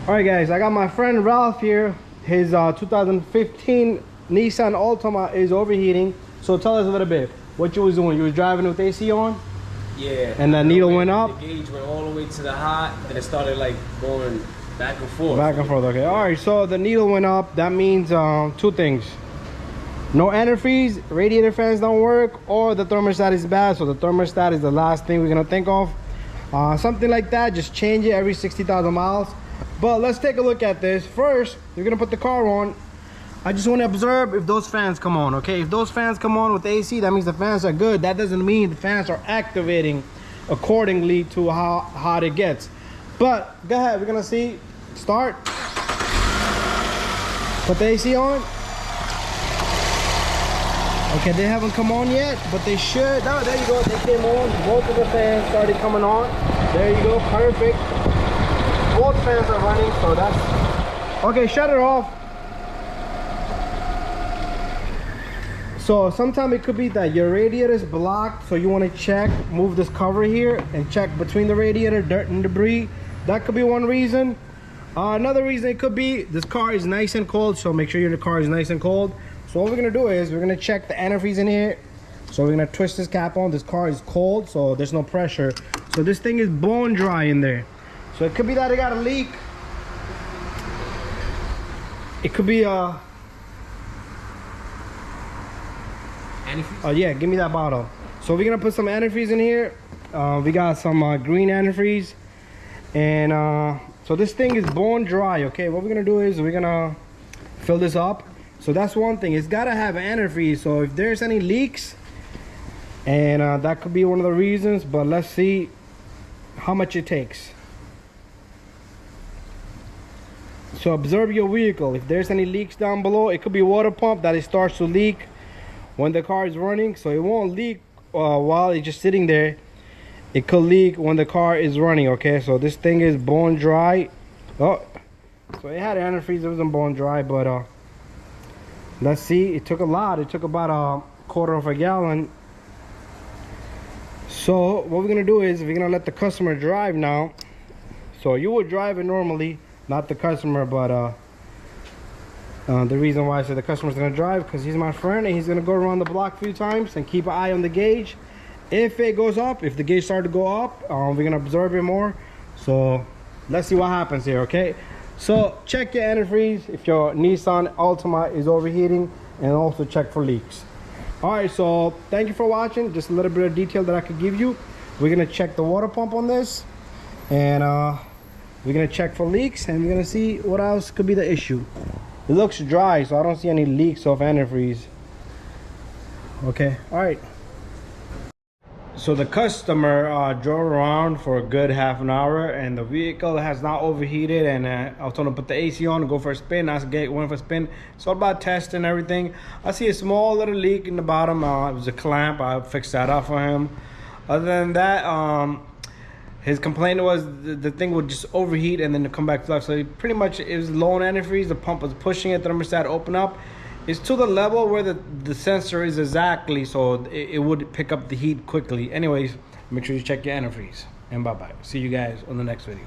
All right, guys, I got my friend Ralph here. His 2015 Nissan Altima is overheating. So tell us a little bit what you was doing. You was driving with AC on? Yeah. And the needle went up? The gauge went all the way to the hot, then it started like going back and forth. Back and forth, okay. All right, so the needle went up. That means two things. No antifreeze, radiator fans don't work, or the thermostat is bad. So the thermostat is the last thing we're gonna think of. Something like that, just change it every 60,000 miles. But let's take a look at this. First, you're gonna put the car on. I just want to observe if those fans come on, okay? If those fans come on with AC, that means the fans are good. That doesn't mean the fans are activating accordingly to how hot it gets. But go ahead, we're gonna see. Start. Put the AC on. Okay, they haven't come on yet, but they should. Oh, there you go, they came on. Both of the fans started coming on. There you go, perfect. Both fans are running, so that's... Okay, shut it off. So sometimes it could be that your radiator is blocked, so you want to check, move this cover here and check between the radiator, dirt and debris. That could be one reason. Another reason it could be this car is nice and cold, so make sure your car is nice and cold. So what we're gonna do is we're gonna check the antifreeze in here. So we're gonna twist this cap on. This car is cold, so there's no pressure. So this thing is bone dry in there. So it could be that it got a leak. It could be antifreeze? Yeah, give me that bottle. So we're gonna put some antifreeze in here. We got some green antifreeze. And so this thing is bone dry, okay? What we're gonna do is we're gonna fill this up. So that's one thing, it's gotta have antifreeze. So if there's any leaks, and that could be one of the reasons, but let's see how much it takes. So observe your vehicle. If there's any leaks down below, it could be water pump that it starts to leak when the car is running. So it won't leak while it's just sitting there. It could leak when the car is running, okay? So this thing is bone dry. Oh, so it had antifreeze, it wasn't bone dry, but let's see, it took a lot. It took about a quarter of a gallon. So what we're gonna do is we're gonna let the customer drive now. So you would drive it normally, not the customer, but the reason why I said the customer's gonna drive, because he's my friend and he's gonna go around the block a few times and keep an eye on the gauge. If it goes up, if the gauge started to go up, we're gonna observe it more. So let's see what happens here, okay? So check your antifreeze if your Nissan Altima is overheating, and also check for leaks. All right, so thank you for watching. Just a little bit of detail that I could give you. We're gonna check the water pump on this, and we're gonna check for leaks, and we're gonna see what else could be the issue. It looks dry, so I don't see any leaks of antifreeze. Okay, all right. So the customer drove around for a good half an hour, and the vehicle has not overheated, and I was told to put the AC on and go for a spin. I went for a spin. It's all about testing everything. I see a small little leak in the bottom. It was a clamp. I fixed that up for him. Other than that, his complaint was the thing would just overheat and then come back to life. So pretty much it was low on antifreeze. The pump was pushing it. The thermostat opened up. It's to the level where the sensor is exactly, so it would pick up the heat quickly. Anyways, make sure you check your antifreeze. And bye-bye. See you guys on the next video.